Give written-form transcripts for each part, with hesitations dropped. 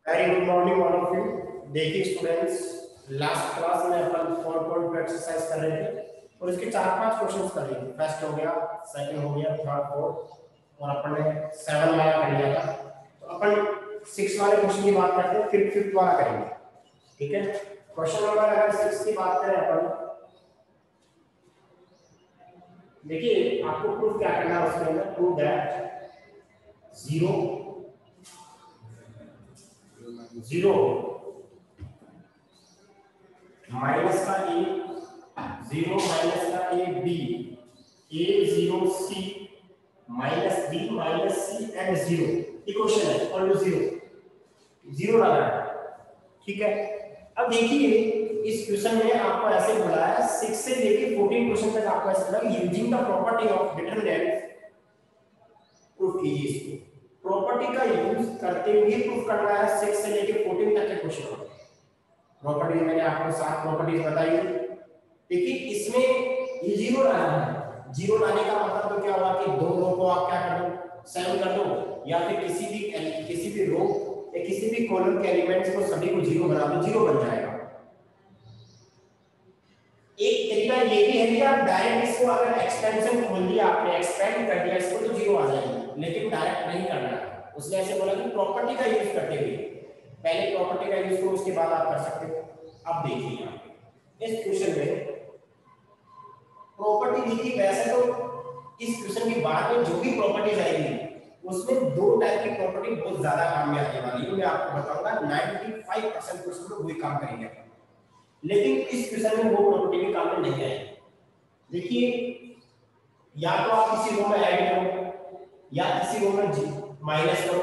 Very good morning all of you. देखिए students, last class में अपन 4.2 exercise कर रहे थे और इसके 4-5 क्वेश्चंस कर लिए। फर्स्ट हो गया, सेकंड हो गया, थर्ड, फोर्थ और अपन ने 7 वाला कर लिया था। तो अपन 6 वाले क्वेश्चन की बात करते हैं, फिर 5th वाला करेंगे। ठीक है, क्वेश्चन नंबर अगर 6 की बात करें अपन, देखिए आपको प्रूफ क्या करना है उसके अंदर। प्रूफ दैट 0 माइनस का ए, 0 माइनस का A B, A 0 C minus B minus C and 0 equation है और 0 लगा है। ठीक है, अब देखिए इस क्वेश्चन में आपको ऐसे बोला है 6 से लेके 14 क्वेश्चन तक आपको ऐसे बोला using the property of determinant proof कीजिए। इसको प्रॉपर्टी का यूज करते हुए प्रूफ करना है। 6 से लेके 14 तक के क्वेश्चन होते हैं। प्रॉपर्टी मैंने आपको 7 प्रॉपर्टीज बताई है। देखिए इसमें ये 0 लाना है। 0 लाने का मतलब तो क्या हुआ कि दो रो को आप क्या कर दो, सेम कर दो, या फिर किसी भी रो या किसी भी कॉलम के एलिमेंट्स को सभी को 0 बना दो, 0 बन जाएगा। एक तरीका ये भी है कि आप डायरेक्ट इसको अगर एक्सपेंशन खोल दिया, आपने एक्सपेंड कर दिया इसको, तो 0 आ जाएगी, लेकिन डायरेक्ट नहीं करना है। उसने ऐसे बोला कि प्रॉपर्टी का यूज करते हुए, पहले प्रॉपर्टी का यूज करो उसके बाद आप कर सकते हो। अब देखिए यहाँ पे इस क्वेश्चन में प्रॉपर्टी देखिए, वैसे तो इस क्वेश्चन के बाद में जो भी प्रॉपर्टीज आएगी उसमें दो टाइप की प्रॉपर्टी बहुत ज्यादा काम में आने वाली है। मैं आपको बताऊंगा 95% क्वेश्चन में वही काम करेंगे, लेकिन इस क्वेश्चन में वो प्रॉपर्टी भी काम में नहीं आएगी। देखिए या तो आप किसी रो में ऐड करो, या किसी रो में माइनस करो,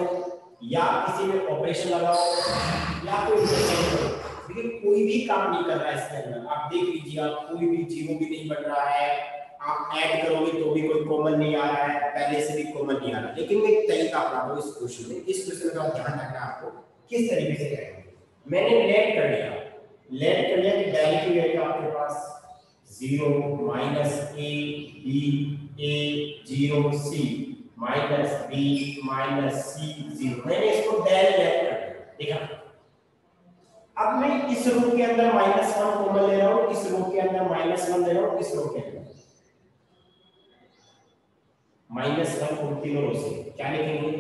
या किसी में ऑपरेशन लगाओ, या कोई इंटरचेंज करो। देखिए कोई भी काम नहीं कर रहा है इसके अंदर। आप देख लीजिए, आप कोई भी 0 भी नहीं बन रहा है। आप ऐड करोगे तो भी कोई कॉमन नहीं आ रहा है, पहले से भी कॉमन नहीं आ रहा। लेकिन मैं एक तरीका अपनाता हूं इस क्वेश्चन में। इस क्वेश्चन में ध्यान रखना है आपको किस तरीके से करेंगे। मैंने लेट कर लिया, कि डायरेक्ट की वैल्यू आपके पास 0 minus A B, A 0 C minus B minus C 0। मैंने इसको डायरेक्ट कर दिया। देखा, अब मैं इस रो के अंदर -1 कॉमन ले रहा हूं, इस रो के अंदर -1 ले रहा हूं, इस रो के अंदर -1 उन तीनों रो से क्या लिखेंगे?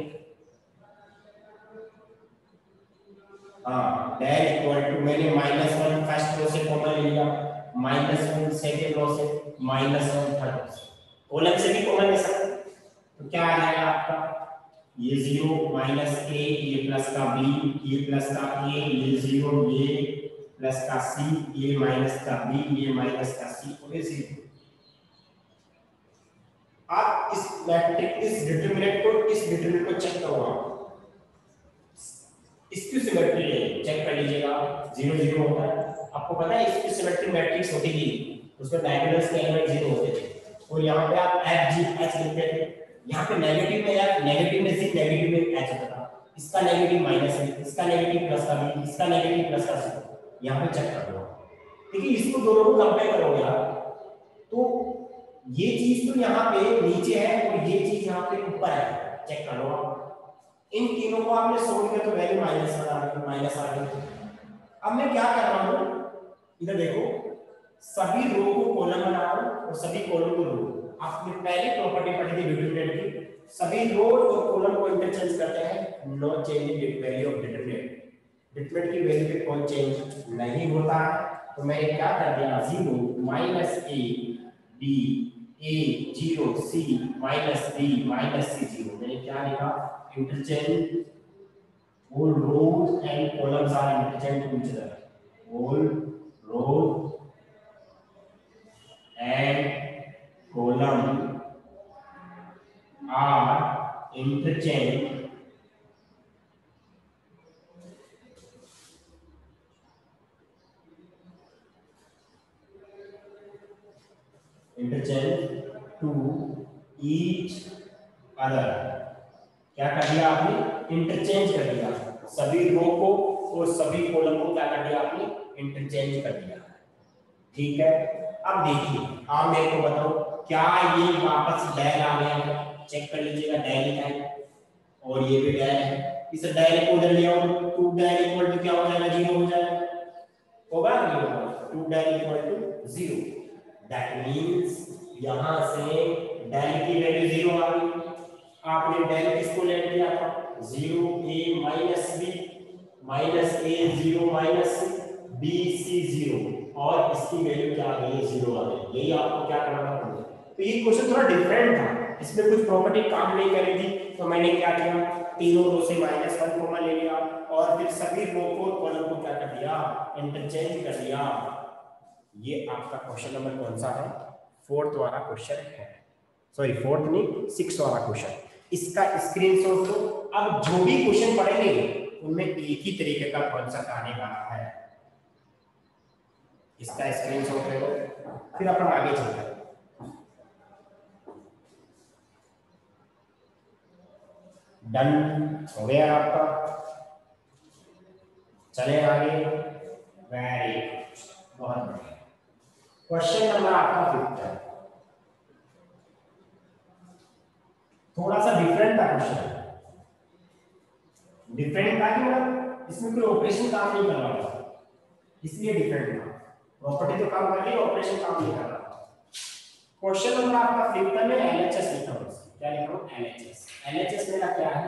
डेल इक्वल टू, मैंने -1 फर्स्ट रो से कॉमन ले लिया, -1 सेकंड रो से, -1 थर्ड रो से, कॉलम से भी कॉमन ले सकते। तो क्या आ जाएगा आपका? ये 0 माइनस ए, ये प्लस का बी, ये प्लस का ए, ये 0, ये प्लस का सी, ये माइनस का बी, ये माइनस का सी और ये 0। आप इस मैट्रिक्स, इस डिटरमिनेंट को चेक करो। आप इसकी सिमेट्री है, चेक कर लीजिएगा। 0 0 होता है। आपको पता है इसकी सिमेट्री मैट्रिक्स होती थी, उसमें डायगोनल्स के एलिमेंट 0 होते थे और यहाँ पे आप एफ जी एच लिखते थे। यहाँ पे नेगेटिव में एफ, नेगेटिव में सी, नेगेटिव में एच होता था। इसका नेगेटिव माइनस है, इसका नेगेटिव प्लस का बी, इसका नेगेटिव प्लस का सी। यहाँ पे चेक कर लो। देखिए इसको दोनों को कंपेयर करोगे आप, तो ये चीज तो यहाँ पे नीचे है और ये चीज यहाँ पे ऊपर है। चेक कर लो आप, इन तीनों को आपने सोल्व किया तो वैल्यू माइनस आ गई। अब मैं क्या कर रहा हूं, इधर देखो, सभी रो को कॉलम बना रहा हूं और सभी कॉलम को रो। आपने पहले प्रॉपर्टी पढ़ी थी डिटरमिनेंट की, सभी रो और कॉलम को इंटरचेंज करते हैं, no change in value of determinant. Determinant की वैल्यू पे कोई चेंज नहीं होता है। तो मैंने क्या कर दिया, 0 minus A B, A 0 C minus B minus C 0। मैंने क्या लिखा? Interchange all rows and columns are interchanged to each other. All rows and columns are interchanged to each other। क्या कर दिया आपने? इंटरचेंज कर दिया। सभी रो को और सभी कॉलम को क्या कर दिया आपने? इंटरचेंज कर दिया। ठीक है, अब देखिए आप मेरे को बताओ, क्या ये वापस डेल आ गया? चेक कर लीजिएगा, डेल है और ये भी डेल है। इसे डायरेक्ट उधर ले आओ, 2 डायरेक्ट इक्वल टू क्या हो जाएगा, 0 हो जाएगा, होगा नहीं होगा, 2 direct equal to 0। That means यहां से डेल की वैल्यू 0 आ गई। आपने डेल किसको ले लिया था, 0 a minus b minus a 0 minus b c 0 और इसकी वैल्यू क्या आ गई, 0 आ गई। यही आपको क्या करना पड़ेगा। तो ये क्वेश्चन थोड़ा डिफरेंट था, इसमें कुछ प्रॉपर्टी काम नहीं करेगी, तो मैंने क्या किया, तीनों रो से -1 कॉमन ले लिया और फिर सभी रो को कॉलम को क्या कर दिया, इंटरचेंज कर दिया। ये आपका क्वेश्चन नंबर कौन सा है, 4th वाला क्वेश्चन है, सॉरी 4th नहीं 6th वाला क्वेश्चन। इसका स्क्रीनशॉट लो। अब जो भी क्वेश्चन पढ़ेंगे उनमें एक ही तरीके का कॉन्सेप्ट आने वाला है, इसका स्क्रीनशॉट ले लो, फिर अपन आगे चलते हैं। डन हो गया आपका, चले आगे। वेरी गुड, बहुत बढ़िया। क्वेश्चन नंबर आपका 5th है, थोड़ा सा डिफरेंट था क्वेश्चन। डिफरेंट था कि मतलब इसमें कोई ऑपरेशन काम नहीं कर रहा था, इसलिए डिफरेंट था। प्रॉपर्टी तो काम कर रही है, ऑपरेशन काम नहीं कर रहा था। क्वेश्चन नंबर आपका 5th में एलएचएस लिखा हुआ है, क्या लिखा हुआ, एलएचएस। एलएचएस मेरा क्या है,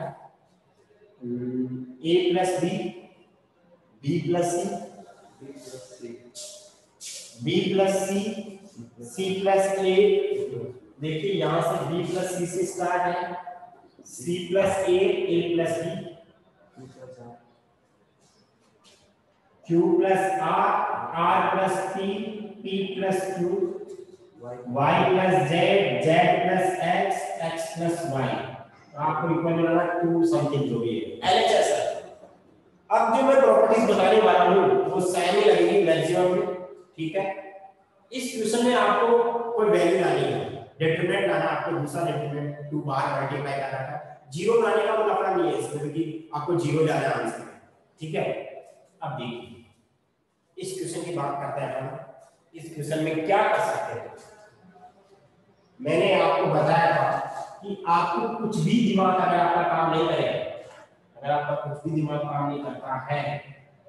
a plus B, b plus C, b plus C, c plus a। देखिए यहां से b प्लस सी से स्टार्ट है, c plus a plus b, q plus r plus p, p plus q, y plus z, z plus x plus y। आपको equal बनाना 2 something जो भी है, LHS है। अब जो मैं प्रॉपर्टीज बताने वाला हूं वो सेम ही लगेगी मैक्सिमम में, ठीक है। इस क्वेश्चन में आपको कोई वैल्यू लानी है, डिटरमिनेंट लाना, आपको दूसरा डिटरमिनेंट 2 बार मल्टीप्लाई करना है। जीरो लाने का मतलब अपना नहीं है इसमें, क्योंकि आपको जीरो लाना है आंसर, ठीक है। अब देखिए इस क्वेश्चन की बात करते हैं हम। इस क्वेश्चन में क्या कर सकते हैं, मैंने आपको बताया था कि आपको कुछ भी दिमाग अगर आपका काम नहीं करेगा, अगर आपका कुछ भी दिमाग काम नहीं करता है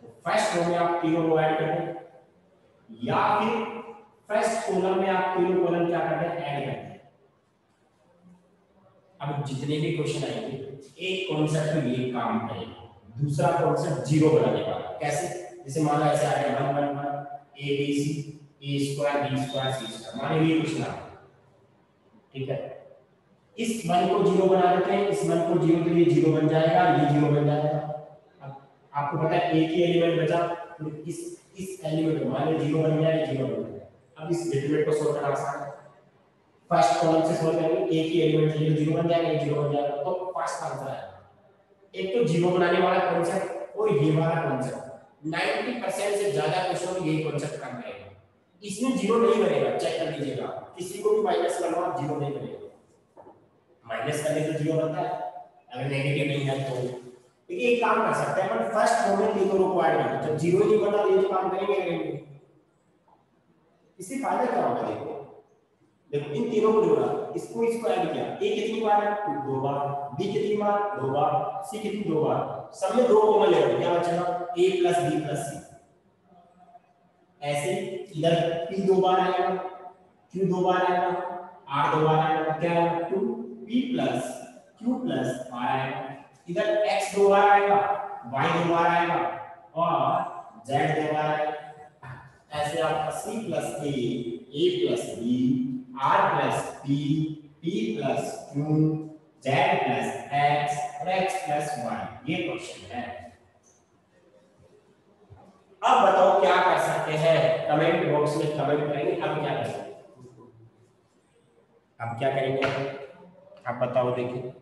तो फर्स्ट रो में आप तीनों रो ऐड कर दें, या फिर फर्स्ट कॉलम में आप तीनों कॉलम क्या करते हैं, ऐड करते हैं। अब जितने भी क्वेश्चन आएंगे एक कॉन्सेप्ट में ये काम करेगा, दूसरा कॉन्सेप्ट जीरो बनाने वाला। कैसे, जैसे मान लो ऐसे आ गया 1 1 1 a b c a square b square c square, मान लो ये क्वेश्चन आ गया, ठीक है। इस 1 को 0 बना देते हैं, इस 1 को 0 तो ये 0 बन जाएगा, ये 0 बन जाएगा। अब आपको पता है एक ही एलिमेंट बचा, तो इस एलिमेंट को मान लो 0 बन गया, ये 0 बन गया। अब इस डिटरमिनेंट को सोल्व करना आसान है, फर्स्ट कॉलम से सोल्व करेंगे, एक ही एलिमेंट से 0 बन जाएगा, ये 0 बन जाएगा, तो फर्स्ट आंसर आएगा। एक तो 0 बनाने वाला कॉन्सेप्ट और ये वाला कॉन्सेप्ट 90% से ज्यादा क्वेश्चन में यही कॉन्सेप्ट काम करेगा। इसमें 0 नहीं बनेगा, चेक कर लीजिएगा, किसी को भी माइनस करना आप 0 नहीं बनेगा। माइनस करने से 0 बनता है, अगर नेगेटिव नहीं है तो। देखिए एक काम कर सकते हैं अपन, फर्स्ट रो में तीनों रो को ऐड कर दो, जब 0 ही नहीं बना तो ये तो काम करेंगे। इससे फायदा क्या होगा, देखो देखो इन तीनों को जोड़ा, इसको ऐड किया, a कितनी बार है, 2 बार, b कितनी बार, 2 बार, c कितनी 2 बार, सब में 2 कॉमन ले लो, क्या बचेगा a plus b plus c। ऐसे इधर p 2 बार आएगा, q 2 बार आएगा, r 2 बार आएगा, क्या आएगा 2p plus q plus r आएगा। इधर x 2 बार आएगा, y 2 बार आएगा और z 2 बार आएगा। ऐसे आपका c plus a plus b, r plus p, p plus q, z plus x और x प्लस y, ये क्वेश्चन है। अब बताओ क्या कर सकते हैं, कमेंट बॉक्स में कमेंट करेंगे। अब क्या करेंगे, अब क्या करेंगे आप बताओ। देखिए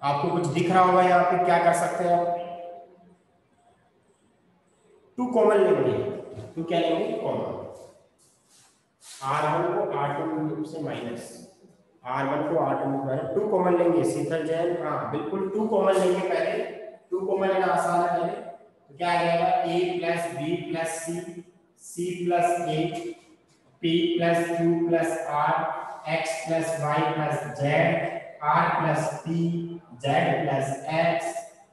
आपको कुछ दिख रहा होगा यहाँ पे, क्या कर सकते हैं आप, 2 कॉमन लेंगे, तो क्या लेंगे कॉमन, r1 को r2 से माइनस, r1 को r2 में 2 कॉमन लेंगे। शीतल जैन, हाँ बिल्कुल 2 कॉमन लेंगे, पहले 2 कॉमन लेना आसान है। पहले तो क्या आएगा, a plus b plus c plus a, p plus q plus r, x plus y plus z, r plus p, Z plus X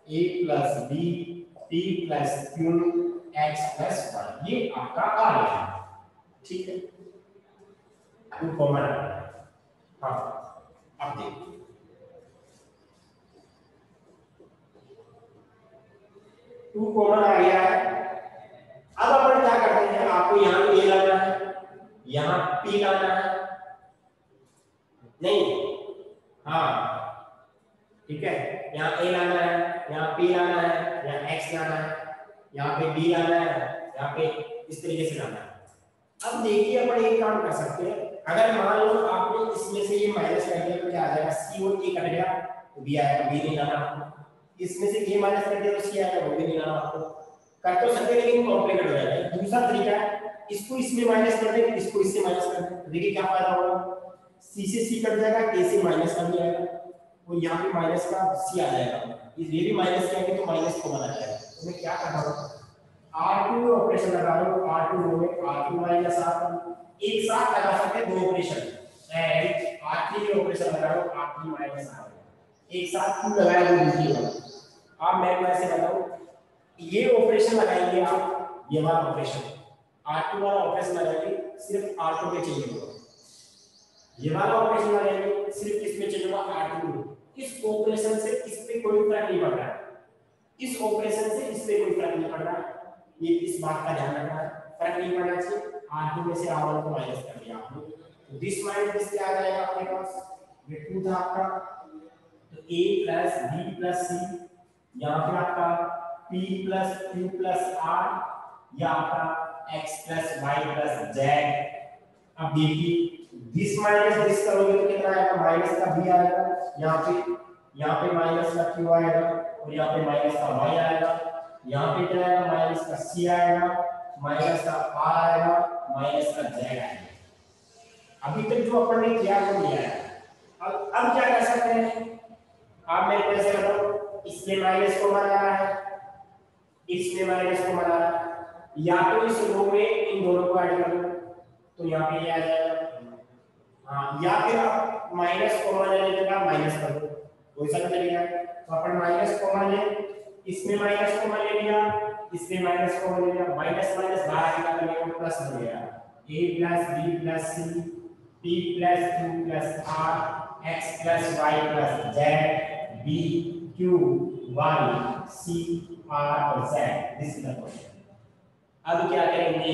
A plus B P plus Q X plus Y, ये आपका आ गया। ठीक है, two common आ गया। हाँ अब देखिए two common आ गया है। अब अपन क्या करते हैं, आपको यहाँ पे ए लाना है, यहाँ पी लाना है, नहीं हाँ ठीक है, यहाँ ए लाना है, यहाँ पी लाना है, यहाँ एक्स लाना है, यहाँ पे बी लाना है, यहाँ पे इस तरीके से लाना है। अब देखिए अपन एक काम कर सकते हैं, अगर मान लो आपने इसमें से ये माइनस कर दिया तो क्या आ जाएगा, सी और ए कट गया तो बी आएगा, बी नहीं लाना आपको। इसमें से ए माइनस कर दिया तो सी आएगा, वो भी नहीं लाना आपको। कर तो सकते लेकिन कॉम्प्लिकेट हो जाएगा। दूसरा तरीका है, इसको इसमें माइनस कर दें, इसको इससे माइनस कर दें, देखिए क्या फायदा होगा, सी से सी कट जाएगा, ए से माइनस कर जाएगा और यहाँ पे माइनस का सी आ जाएगा, ये भी माइनस करेंगे तो माइनस को बना जाएगा। तो मैं क्या कर रहा हूँ, R2 ऑपरेशन लगा रहा हूँ, R2 रो में R2 माइनस R1 एक साथ लगा सकते हैं दो ऑपरेशन, एंड R3 के ऑपरेशन लगा रहा हूँ, R3 माइनस R1 एक साथ क्यों लगाया वो देखिए। अब मैं कैसे बताऊं, ये ऑपरेशन लगाएंगे आप, ये वाला ऑपरेशन R2 वाला ऑपरेशन लगाएंगे सिर्फ R2 पे चेंज होगा, ये वाला ऑपरेशन लगाएंगे सिर्फ किसमें चेंज होगा, R2। इस ऑपरेशन से इस पे कोई फर्क नहीं पड़ रहा है, इस ऑपरेशन से इस पे कोई फर्क नहीं पड़ रहा है, ये इस बात का ध्यान रखना है, फर्क नहीं पड़ना चाहिए। R2 में से R1 को माइनस कर दिया आपने, तो दिस माइनस दिस क्या आ जाएगा आपके पास, ये 2 था आपका, तो A plus B plus C, यहाँ पे आपका P plus Q plus R, या आपका X plus Y plus Z। अब देखिए दिस माइनस दिस करोगे तो कितना आएगा, माइनस का B आएगा, यहाँ पे माइनस का Q आएगा और यहाँ पे माइनस का Y आएगा, यहाँ पे क्या आएगा, माइनस का C आएगा, माइनस का R आएगा, माइनस का Z आएगा। अभी तक जो अपन ने किया वो लिया है। अब क्या कर सकते हैं, आप मेरे को ऐसे बताओ, इसमें माइनस को बना रहा है, इसमें माइनस को बना रहा है, या तो इस रो में इन दोनों को ऐड कर दो तो यहाँ पे ये आ जाएगा, हाँ, या फिर आप माइनस कॉमन लेने के बाद माइनस कर दो, कोई सा भी तरीका है। तो अपन माइनस कॉमन ले, इसमें माइनस कॉमन ले लिया, इसमें माइनस कॉमन ले लिया, माइनस माइनस बाहर निकाल लिया तो प्लस हो गया, a plus b plus c p plus q plus r x plus y plus z b q y c r और z, this is the question. अब क्या करेंगे,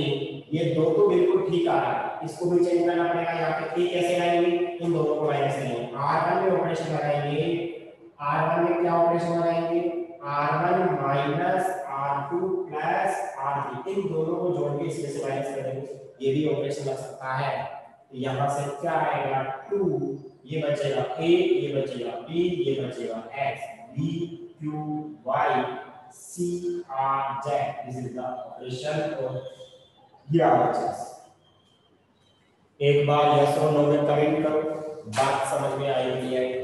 ये दो तो बिल्कुल ठीक आ रहा है, इसको भी चेंज करना पड़ेगा। यहाँ पे a कैसे लाएंगे, इन दोनों को माइनस करेंगे, r1 में ऑपरेशन लगाएंगे, r1 में क्या ऑपरेशन लगाएंगे, r1 minus r2 plus r3, इन दोनों को जोड़ के इसमें से माइनस करेंगे, ये भी ऑपरेशन लग सकता है। तो यहाँ से क्या आएगा 2, ये बचेगा a, ये बचेगा b, ये बचेगा x, b q y c r z, this is the operation. और ये बच्चा एक बार यस और नो में कमेंट करो, बात समझ में आई नहीं आई।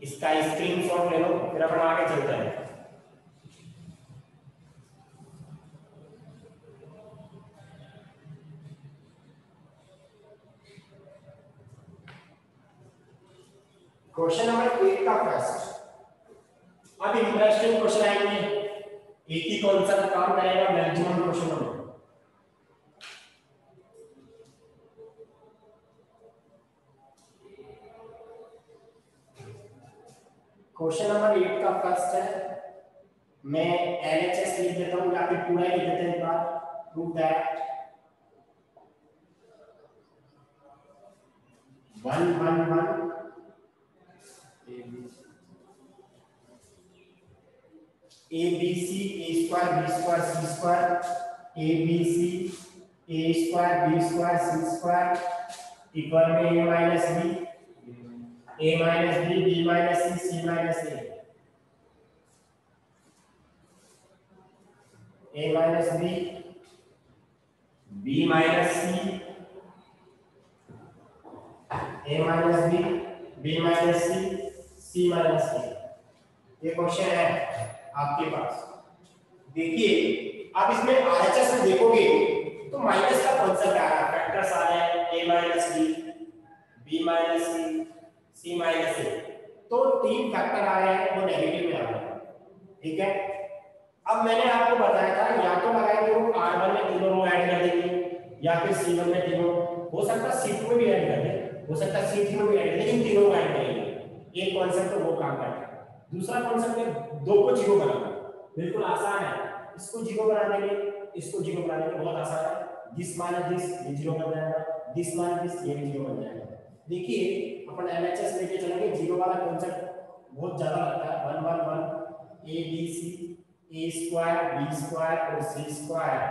इसका स्क्रीनशॉट ले लो, फिर अपन आगे चलते हैं। क्वेश्चन नंबर 8 का फर्स्ट, अब इंटरेस्टिंग क्वेश्चन आएंगे, एक ही कॉन्सेप्ट काम करेगा मैक्सिमम क्वेश्चन में। क्वेश्चन नंबर 8 का फर्स्ट है, मैं LHS लिख देता हूं या फिर पूरा लिख देते हैं एक बार, prove that 1 1 1 a b c a square b square c square a b c a square b square c square equal में a minus b b minus c c minus a minus b minus c A minus B, B minus C, C minus D. ये question है आपके पास। देखिए आप इसमें RHS में देखोगे तो माइनस का कॉन्सेप्ट आ रहा है, फैक्टर्स आ रहे हैं ए माइनस बी, बी माइनस सी, सी माइनस ए। तो तीन फैक्टर आ रहे हैं वो नेगेटिव में आ रहे हैं, ठीक है। अब मैंने आपको बताया था या तो लगाएंगे वो R1 में तीनों रो ऐड कर देंगे या फिर C1 में तीनों, हो सकता है C2 में भी ऐड कर दें, हो सकता है C3 में भी ऐड कर दें, लेकिन तीनों ऐड करेंगे। एक कॉन्सेप्ट तो वो काम करता है। दूसरा कॉन्सेप्ट है दो को जीरो बनाना, बिल्कुल आसान है। इसको जीरो बना देंगे, इसको जीरो बना देंगे, बहुत आसान है। दिस माइनस दिस, ये जीरो बन जाएगा, दिस माइनस दिस, ये भी जीरो बन जाएगा। देखिए अपन एलएचएस लेके चलेंगे, जीरो वाला कॉन्सेप्ट बहुत ज्यादा लगता है। 1 1 1 A B C, A square B square और सी स्क्वायर।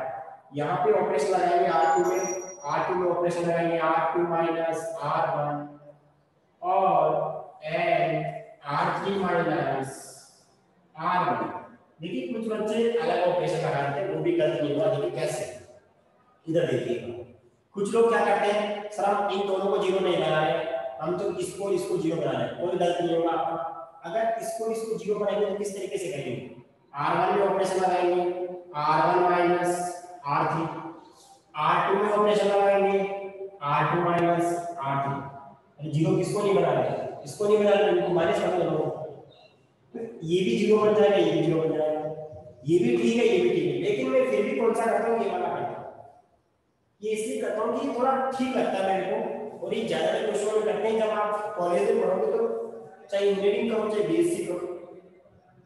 यहाँ पे ऑपरेशन लगाएंगे R2 में, R2 में ऑपरेशन लगाएंगे R2 माइनस R1 और एंड R3 माइनस R1। देखिए कुछ बच्चे अलग ऑपरेशन लगाते हैं, वो भी गलत नहीं हुआ। देखिए कैसे, इधर देखिए कुछ लोग क्या करते हैं, सर हम इन दोनों को जीरो नहीं बना रहे, हम तो इसको इसको जीरो बना रहे हैं। कोई गलत नहीं होगा आपका। अगर इसको जीरो बनाएंगे तो किस तरीके से करेंगे, R1 में ऑपरेशन लगाएंगे R1 माइनस R3, R2 में ऑपरेशन लगाएंगे R2 माइनस R3। अरे जीरो किसको नहीं बना रहे, इसको नहीं बना रहे, इनको माइनस कर दो, तो ये भी जीरो बन जाएगा, ये भी जीरो बन जाएगा, ये भी ठीक है, ये भी ठीक है। लेकिन मैं फिर भी कौन सा करता हूँ, ये वाला करता हूँ। ये इसलिए करता हूँ कि थोड़ा ठीक लगता है मेरे को, और ये ज्यादा क्वेश्चन में करते हैं। जब आप कॉलेज में पढ़ोगे तो चाहे इंजीनियरिंग करो चाहे बीएससी करो,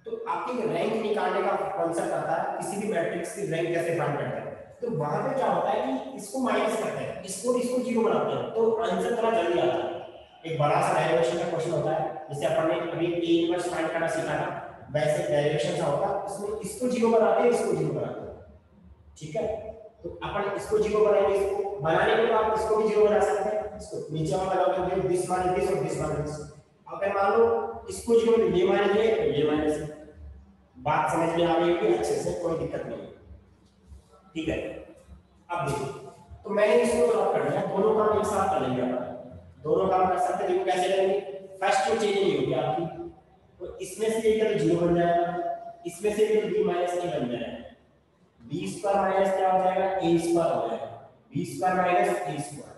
तो आपकी रैंक निकालने का कॉन्सेप्ट आता है, किसी भी मैट्रिक्स की रैंक कैसे फाइंड करते हैं। तो वहां पे क्या होता है कि इसको माइनस करते हैं, इसको जीरो बनाते हैं, तो आंसर थोड़ा जल्दी आता है। एक बड़ा सा डेरिवेशन का क्वेश्चन होता है, जैसे अपन ने अभी ए इनवर्स फाइंड करना सीखा था, वैसे डेरिवेशन सा होगा, इसमें इसको जीरो बनाते हैं, इसको जीरो बनाते हैं, ठीक है। तो अपन इसको जीरो बनाएंगे, इसको बनाने के बाद इसको भी जीरो बना सकते हैं। इसको नीचे वाला लगाओगे दिस माइनस दिस और दिस माइनस दिस। अगर मान लो इसको जीरो, ये माइनस ये और ये माइनस ये, बात समझ में आ रही है अच्छे से, कोई दिक्कत नहीं, ठीक है। अब देखो, तो मैंने इसको ड्रॉप कर दिया, दोनों काम एक साथ कर लेंगे अपन, दोनों काम कर सकते हैं। देखो कैसे करेंगे, फर्स्ट जो चेंज नहीं होगी आपकी, तो इसमें से ये तो जीरो बन जाएगा, इसमें से ये तो b माइनस a बन जाएगा, b स्क्वायर माइनस क्या हो जाएगा, a स्क्वायर हो जाएगा, b square minus a square.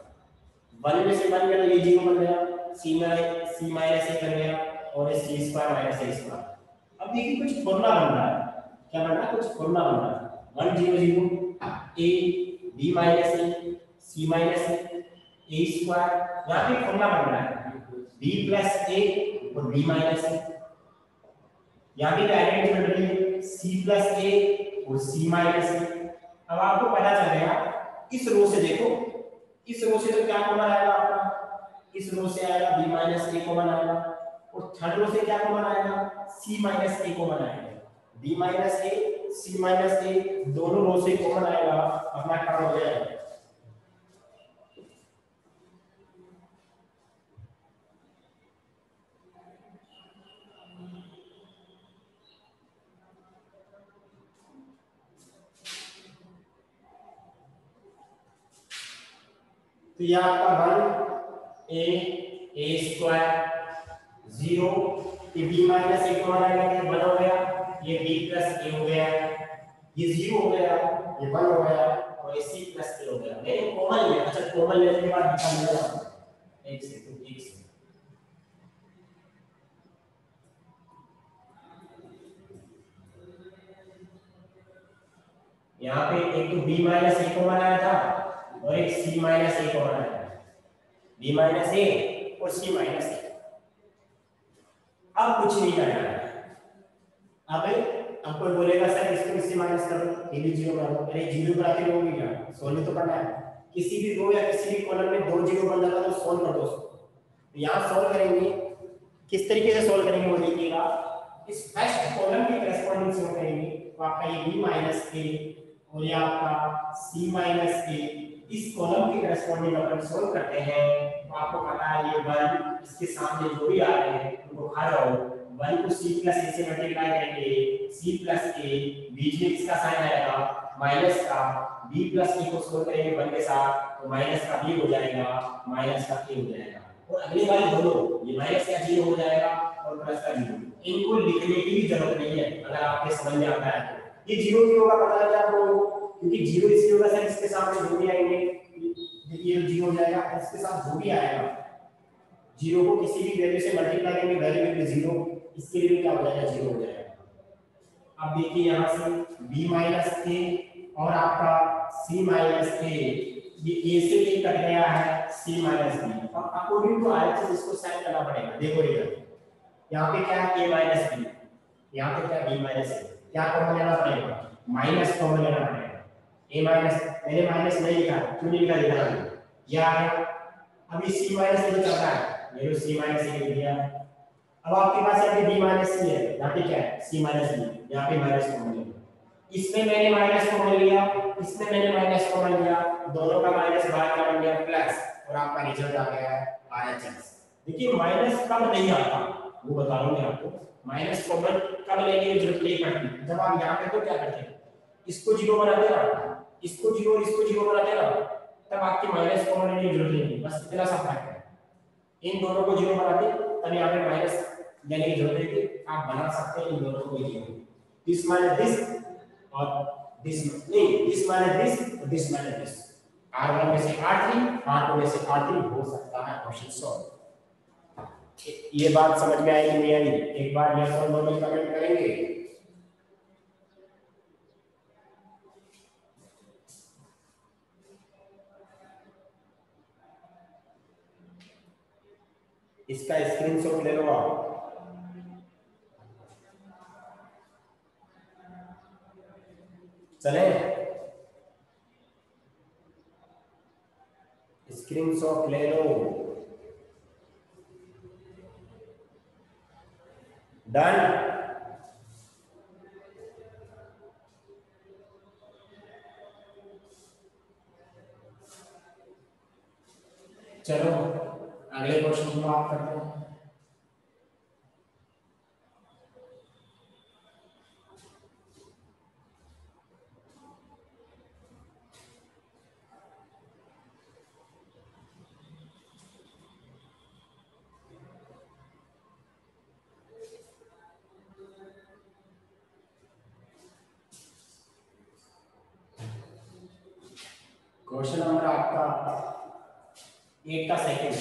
1 में से 1 गया तो ये जीरो बन गया, c माइनस a बन गया, और ये c square minus a square. अब देखिए कुछ फॉर्मूला बन रहा है, क्या बन रहा है, कुछ फॉर्मूला बन रहा है। 1 0 0 a b minus a c minus a square. यहाँ पे फॉर्मूला बन रहा है b प्लस a और b माइनस a। यहाँ पे आइडेंटिटी बन रही है c प्लस a और c माइनस a। अब आपको पता चलेगा, इस रो से देखो, इस रो से तो क्या कॉमन आएगा आपका, इस रो से आएगा b माइनस a कॉमन आएगा, और थर्ड रो से क्या कॉमन आएगा, c माइनस a कॉमन आएगा। b minus a c minus a दोनों रो से कॉमन आएगा, अपना काम हो जाएगा। तो ये आपका 1 a स्क्वायर 0, ये b माइनस a कॉमन आएगा, ये 1 हो गया, ये b प्लस a हो गया, ये 0 हो गया, ये 1 हो गया, और ये c प्लस a हो गया। नहीं कॉमन लिया, अच्छा कॉमन लेने के बाद निकाल लिया, एक सेकंड यहाँ पे एक तो b माइनस a कॉमन आया था और एक c माइनस a कॉमन आया, b माइनस a और c माइनस a। अब कुछ नहीं करना है, अब कोई बोलेगा सर इसको इससे माइनस कर दो, ये भी जीरो बना दो। अरे जीरो बनाते रहोगे क्या, सोल्व तो करना है। किसी भी रो या किसी भी कॉलम में दो जीरो बन जाता है तो सोल्व कर दो उसको। तो यहाँ सोल्व करेंगे, किस तरीके से सोल्व करेंगे वो देखिएगा। इस फर्स्ट कॉलम के करस्पॉन्डिंग सोल्व करेंगे, तो आपका ये b माइनस a और ये आपका c माइनस a, इस कॉलम के करस्पॉन्डिंग अपन सोल्व करते हैं। तो आपको पता है ये 1 इसके सामने जो भी आ रहे हैं उनको खा जाओ, 1 को c प्लस a से मल्टीप्लाई करेंगे, c प्लस a, बीच में इसका साइन आएगा माइनस का, b प्लस a को सोल्व करेंगे 1 के साथ तो माइनस का b हो जाएगा, माइनस का a हो जाएगा। और अगले वाले दोनों ये माइनस का 0 हो जाएगा और प्लस का 0, इनको लिखने की भी जरूरत नहीं है अगर आपके समझ में आता है तो। ये 0 क्यों होगा पता है आपको, क्योंकि 0 इसलिए होगा सर इसके सामने जो भी आएंगे देखिए 0 हो जाएगा, इसके साथ जो भी आएगा 0 को किसी भी वैल्यू से मल्टीप्लाई करेंगे वैल्यू में 0, इसके लिए क्या हो जाएगा 0 हो जाएगा। अब देखिए यहाँ से b माइनस a और आपका c माइनस a, ये a से a कट गया है c माइनस b। अब अकॉर्डिंग टू RHS इसको सेट करना पड़ेगा। देखो इधर यहाँ पे क्या है a माइनस b, यहाँ पे क्या b माइनस a, क्या कॉमन लेना पड़ेगा माइनस कॉमन लेना पड़ेगा। a माइनस मैंने माइनस नहीं लिखा, क्यों नहीं लिखा देखा ये आ गया। अभी c माइनस a चल रहा है, ये लो c माइनस a लिख दिया। अब आपके पास यहाँ पे b माइनस c है, यहाँ पे क्या है c माइनस b, यहाँ पे माइनस कॉमन लिया, इसमें मैंने माइनस कॉमन लिया, इसमें मैंने माइनस कॉमन लिया, दोनों का माइनस बाहर का बन गया प्लस और आपका रिजल्ट आ गया है RHS। देखिए माइनस कब नहीं आता वो बता रहा हूँ आपको, माइनस कॉमन कब लेने की जरूरत नहीं पड़ती। जब आप यहाँ पे तो क्या करते हैं इसको 0 बनाते ना, इसको 0 और इसको 0 बनाते ना, तब आपकी माइनस कॉमन लेने की जरूरत नहीं, बस इतना सा फर्क है। इन दोनों को 0 बनाते तब यहाँ पे माइनस लेने की जरूरत है, आप बना सकते हैं इन दोनों को 0, दिस माइनस दिस और दिस नहीं, दिस माइनस दिस और दिस माइनस दिस, R1 में से R3 R2 में से R3 हो सकता है क्वेश्चन सॉल्व। ये बात समझ में आई कि नहीं आई, एक बार यस और नो में कमेंट करेंगे। इसका स्क्रीनशॉट ले लो आप। चले स्क्रीनशॉट ले लो, डन। चलो अगले क्वेश्चन को आप करते हैं। क्वेश्चन नंबर आपका 8 का सेकंड,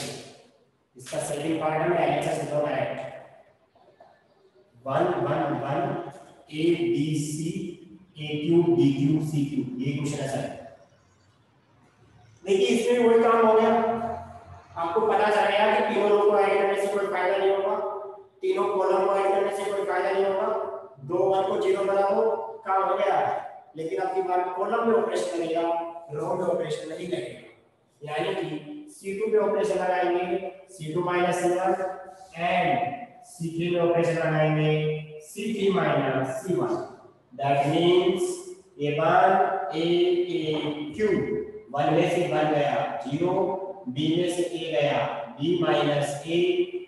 इसका सेकंड पार्ट में एलएचएस लिखा है 1 1 1 a b c a cube b cube c cube, ये क्वेश्चन है सर। देखिए इसमें वही काम हो गया, आपको पता चल गया कि तीनों रो को ऐड करने से कोई फायदा नहीं होगा, तीनों कॉलम को ऐड करने से कोई फायदा नहीं होगा, 2 1 को 0 बना दो काम हो गया। लेकिन अब की बार कॉलम में ऑपरेशन करेगा, रो में ऑपरेशन नहीं करेगा, यानी कि C2 पे ऑपरेशन लगाएंगे C2 minus C1 and C3 में ऑपरेशन लगाएंगे C3 minus C1, that means A1 A cube 1 में से 1 गया 0, B में से A गया B माइनस A,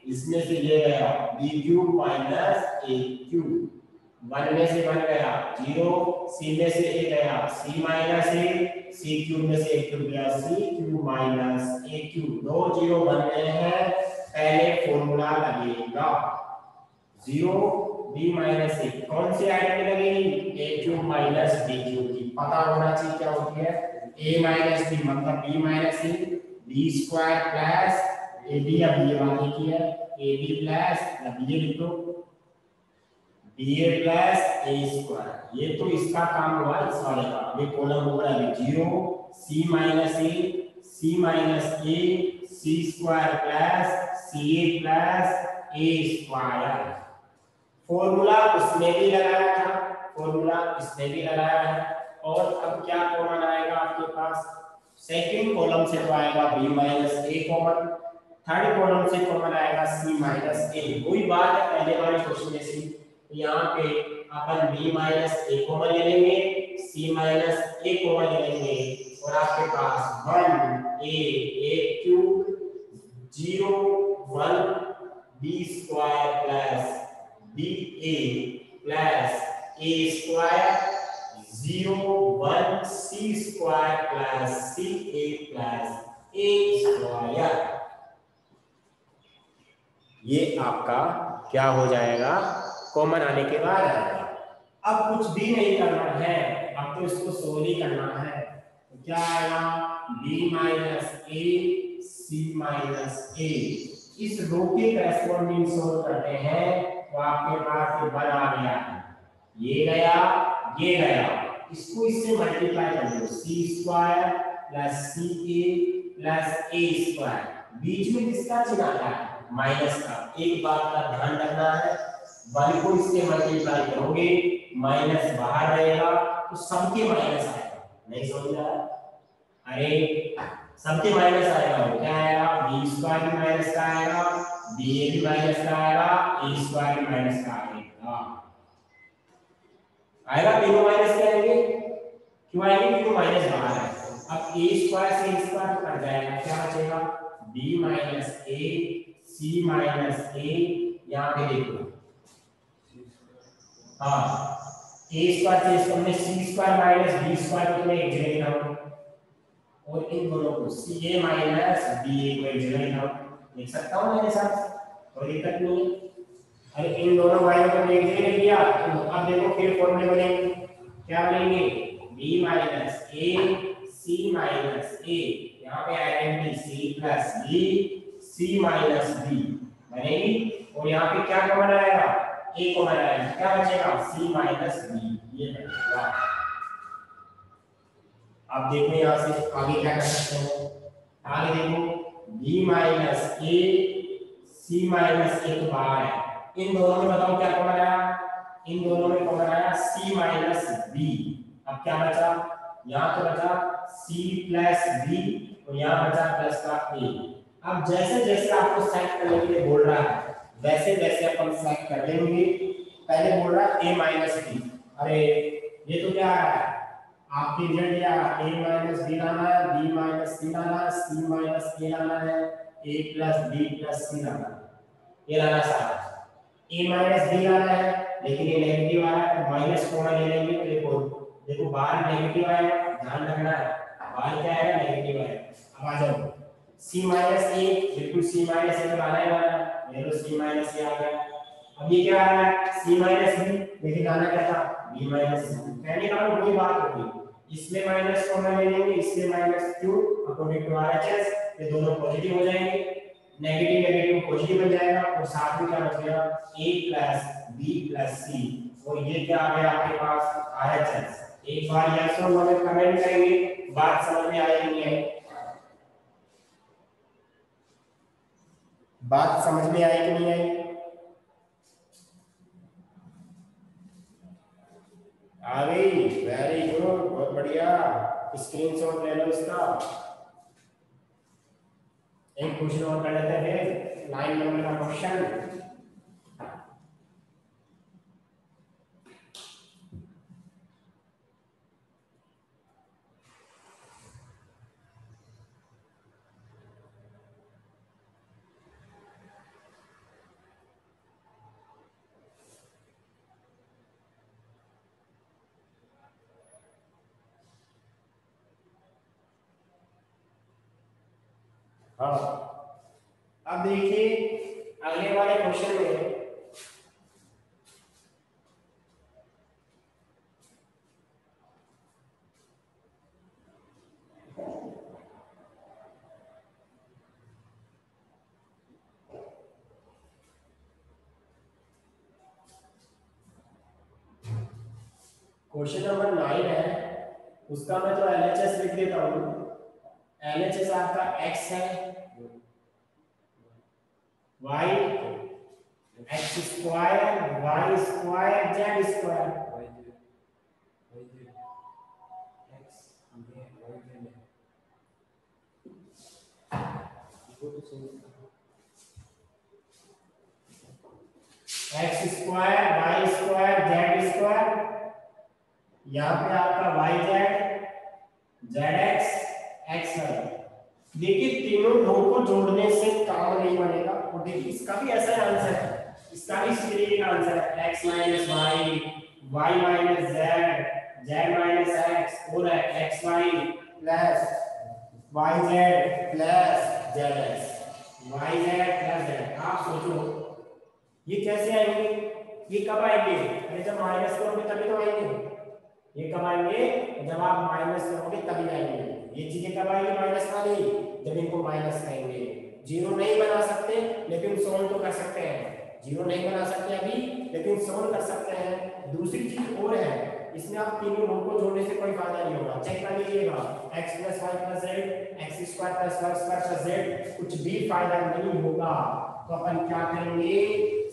इसमें से ये गया B cube minus A cube, 1 में से 1 गया 0, C में से A गया C minus A, C cube में से A क्यूब गया C cube minus A cube, दो 0 बन रहे हैं। पहले फॉर्मूला लगेगा 0 B माइनस A, कौन सी आइडेंटिटी लगेगी A cube minus B cube की, पता होना चाहिए क्या होती है A माइनस B मतलब B minus A, B square plus AB, अब ये बात की है AB प्लस, अब ये लिख दो BA प्लस A स्क्वायर, ये तो इसका काम हुआ इस वाले का, ये कॉलम होगा 0 C minus A C minus A C square plus CA plus A square. Formula उसमें भी लगाया था, फॉर्मूला इसमें भी लगाया है, और अब क्या कॉमन आएगा आपके पास, सेकंड कॉलम से तो आएगा B minus A common, third column से कॉमन आएगा C माइनस A। वही बात है पहले वाले क्वेश्चन जैसी, यहाँ पे अपन B माइनस A कॉमन ले लेंगे C माइनस A कॉमन ले लेंगे और आपके पास 1 A cube 0 1 B square plus BA plus A square 0 1 C square plus CA plus A square. ये आपका क्या हो जाएगा, कॉमन आने के बाद आएगा। अब कुछ भी नहीं करना है, अब तो इसको सोल्व ही करना है। तो क्या आएगा, b minus A C minus ए। इस रो के करस्पॉन्डिंग सोल्व करते हैं तो आपके पास ये 1 आ गया, ये गया, ये गया, इसको इससे मल्टीप्लाई कर दो, सी स्क्वायर प्लस सी ए प्लस ए स्क्वायर। बीच में किसका चिन्ह आता है, माइनस का। एक बात का ध्यान रखना है, 1 को इससे मल्टीप्लाई करोगे माइनस बाहर रहेगा तो सबके माइनस आएगा, नहीं समझ रहा? अरे सबके माइनस आएगा, वो क्या आएगा, बी स्क्वायर भी माइनस का आएगा, बी ए भी माइनस का आएगा, ए स्क्वायर भी माइनस का आएगा। आएगा, तीनों माइनस के आएंगे, क्यों आएंगे, क्यों माइनस बाहर है। अब ए स्क्वायर से ए स्क्वायर कट जाएगा, क्या बचेगा, B minus A C minus A. यहाँ पे देखो, हाँ, ए स्क्वायर से इसको हमने सी स्क्वायर माइनस बी स्क्वायर को एक जगह लिखा, और इन दोनों को सी ए माइनस बी ए को एक जगह लिखा, लिख सकता हूँ मेरे साथ, कोई दिक्कत नहीं है। अरे इन दोनों वाइयों को एक जगह लिख दिया, तो अब देखो फिर फॉर्मूले बनेंगे, क्या बनेंगे, B minus A C minus A, यहाँ पे identity C plus B C minus B बनेगी, और यहाँ पे क्या कॉमन आएगा, ए कॉमन आएगा, क्या बचेगा, सी माइनस बी, ये बनेगा। अब देखो यहाँ से आगे क्या कर सकते हैं, आगे देखो b minus A C minus ए तो बाहर है, इन दोनों में बताओ क्या कॉमन आया, इन दोनों में कॉमन आया c माइनस बी। अब क्या बचा, यहाँ तो बचा c प्लस बी, और यहाँ बचा प्लस का a। अब जैसे जैसे आपको सेट करने के लिए बोल रहा है वैसे वैसे अपन सेट कर लेंगे। पहले बोल रहा है a माइनस बी, अरे ये तो क्या है, आपकी रिजल्ट क्या है, a माइनस बी लाना है, b माइनस सी लाना है, c माइनस a लाना है, a plus b plus c लाना है, ये लाना सारा। a माइनस b लाना है, लेकिन ये नेगेटिव आ रहा है, माइनस कॉमन ले लेंगे, तो देखो देखो बाहर नेगेटिव आएगा, ध्यान रखना है, बाहर क्या आएगा, नेगेटिव आएगा। अब आ जाओ c माइनस a, बिल्कुल c माइनस a तो लाना है, ये लो c माइनस a आ गया। अब ये क्या आ रहा है, c माइनस b, लेकिन लाना क्या था, b माइनस c। पहले का वही बात होगी, इसमें माइनस कॉमन ले लेंगे, इसमें minus Q according to RHS, ये दोनों पॉजिटिव हो जाएंगे, नेगेटिव नेगेटिव पॉजिटिव बन जाएगा, और साथ में क्या बचेगा, a plus b plus c, और ये क्या आ गया आपके पास, आरएचएस। एक बार यस और नो में कमेंट करेंगे, बात समझ में आई नहीं आई, बात समझ में आई कि नहीं आई, आ गई, वेरी गुड, बहुत बढ़िया, स्क्रीनशॉट ले लो इसका। एक क्वेश्चन और कर लेते हैं, 9 नंबर का क्वेश्चन। हाँ, अब देखिए अगले वाले क्वेश्चन में क्वेश्चन नंबर 9 है, उसका मैं तो एलएचएस लिख देता हूँ। एलएचएस आपका x है, y x square y square z square, x square y square z square, यहाँ पे आपका yz zx xy। देखिए तीनों रो को जोड़ने से काम नहीं बनेगा, और देखिए इसका भी ऐसा आंसर है, इसका भी सीधे का आंसर है, x minus Y, y minus z, z minus x, और xy plus yz plus zx, yz plus z। आप सोचो ये कैसे आएंगे, ये कब आएंगे? अरे जब माइनस करोगे तभी तो आएंगे। ये कब आएंगे? जब आप माइनस करोगे तभी आएंगे। ये चीजें कब आएंगी माइनस वाली? जब इनको माइनस करेंगे। जीरो नहीं बना सकते लेकिन सोल्व तो कर सकते हैं। जीरो नहीं बना सकते अभी लेकिन सोल्व कर सकते हैं। दूसरी चीज और है, इसमें आप तीनों रूट को जोड़ने से कोई फायदा नहीं होगा। चेक कर लीजिएगा, x + y + z, x² + y² + z, कुछ भी फायदा नहीं होगा। तो अपन क्या करेंगे,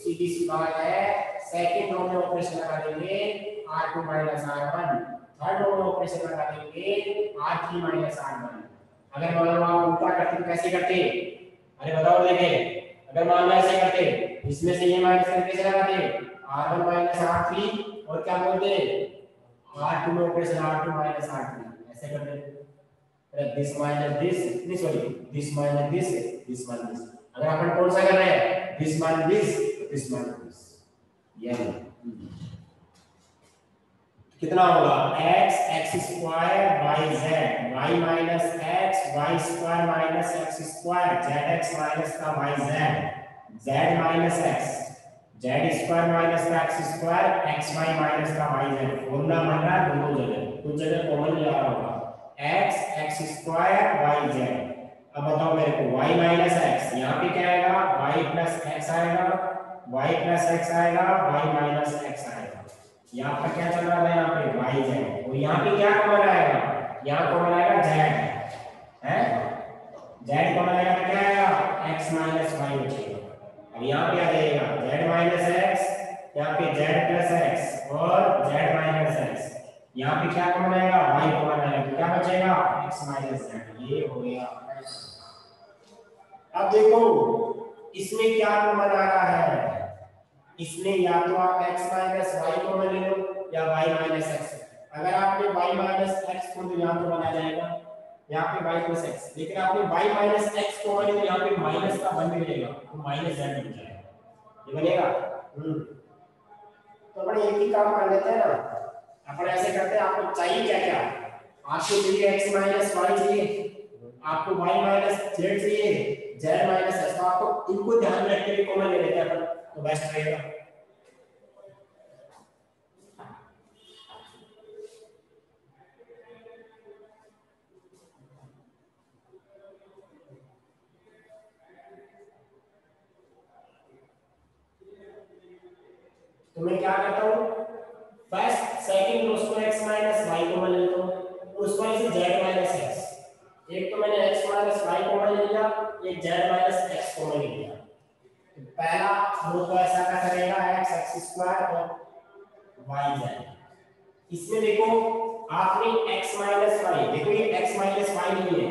सीधी सी बात है, सेकंड रो में ऑपरेशन लगा देंगे r2 - r1, थर्ड रो में ऑपरेशन लगा देंगे r3 - r1। अगर मान लो आप उल्टा करते तो कैसे करते? अरे बताओ देखें, अगर मान लो ऐसे करते, इसमें से ये माइनस करके चला जाते r1 - r3 और क्या बोलते r2 में ऑपरेशन r2 - r3 ऐसे करते। दिस माइनस दिस, नहीं sorry, this minus this, this minus this. अगर अपन कौन सा कर रहे हैं, this minus this, this minus this, ये कितना होगा, x x² y z, y minus x y² minus x² zx minus का yz, z minus x z² minus का x² xy माइनस का yz। फॉर्मूला बन रहा है दोनों जगह, कुछ जगह कॉमन ले आ रहा होगा, x x² yz। अब बताओ मेरे को y माइनस x, यहाँ पे क्या आएगा, y प्लस x आएगा, y प्लस x आएगा, y माइनस x आएगा। यहाँ पर क्या चल रहा है, यहाँ पे yz, और यहाँ पे क्या कॉमन आएगा, यहाँ कॉमन आएगा z है, z कॉमन आएगा तो क्या आएगा, x माइनस y बचेगा। अब यहाँ पे आ जाएगा z माइनस x, यहाँ पे z प्लस x और z माइनस x, यहाँ पे क्या कॉमन आएगा, y कॉमन आएगा तो क्या बचेगा, x माइनस z। ये हो गया। अब देखो इसमें क्या कॉमन आ रहा है, इसमें या तो आप x माइनस y कॉमन ले लो या y माइनस x। अगर आपने y माइनस x को तो यहाँ पे बना जाएगा, यहाँ पे y प्लस x, लेकिन आपने y माइनस x कॉमन ले तो यहाँ पे माइनस का बन मिलेगा तो माइनस z बन जाएगा, ये बनेगा। तो अपन एक ही काम कर लेते हैं ना, अपन ऐसे करते हैं, आपको चाहिए क्या क्या, आपको चाहिए x माइनस y चाहिए, आपको y माइनस z चाहिए, z माइनस x, तो आपको इनको ध्यान में रखते हुए कॉमन ले लेते हैं अपन तो बेस्ट रहेगा। तो मैं क्या करता हूँ, फर्स्ट सेकंड रो को x माइनस y कॉमन ले लेता हूँ, उस पर से z माइनस x, एक तो मैंने x माइनस y कॉमन ले लिया, एक z माइनस x कॉमन ले लिया। तो पहला रो तो ऐसा का करेगा x x² और yz। इसमें देखो आपने x माइनस y, देखो ये x माइनस y नहीं है,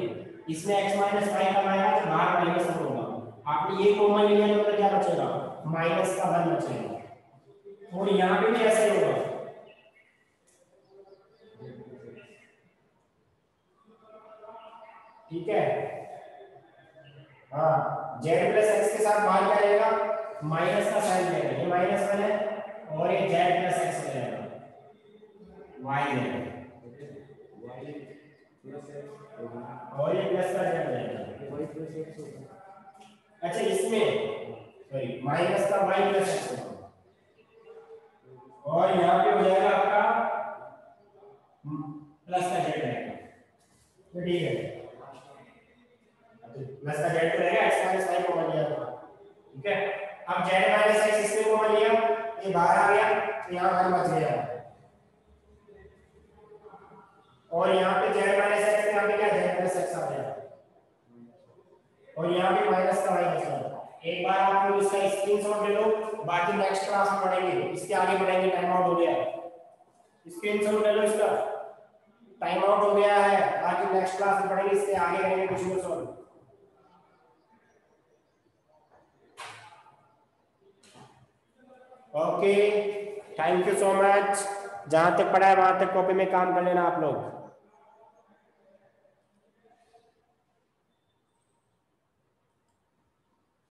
इसमें x माइनस y कब आएगा तो बाहर माइनस होगा, आपने ये कॉमन ले लिया तो क्या बचेगा, माइनस का 1 बचेगा। और यहाँ पे भी ऐसा ही होगा, ठीक है। हाँ, z प्लस x के साथ बाहर क्या रहेगा, माइनस का साइन रहेगा, ये -1 है और ये z प्लस x हो जाएगा, y रहेगा और ये प्लस का z रहेगा। अच्छा इसमें सॉरी माइनस का y प्लस x होगा और यहाँ पे हो जाएगा आपका प्लस का z रहेगा, तो ठीक है, प्लस का z रहेगा, x माइनस y को मान लिया था, ठीक है। अब z माइनस x इसमें को मान लिया, ये बाहर आ गया तो यहाँ 1 बच गया, और यहाँ पे z माइनस x में आके क्या z प्लस x आ गया, और यहाँ पे माइनस का y बचा। एक बार आप लोग इसका स्क्रीनशॉट ले लो, बाकी नेक्स्ट क्लास में पढ़ेंगे, इसके आगे बढ़ेंगे, टाइम आउट हो गया, स्क्रीनशॉट ले लो इसका, टाइम आउट हो गया है, बाकी नेक्स्ट क्लास में पढ़ेंगे, इसके आगे रहेंगे कुछ और solve. Okay, thank you so much. जहां तक पढ़ा है वहां तक कॉपी में काम कर लेना आप लोग।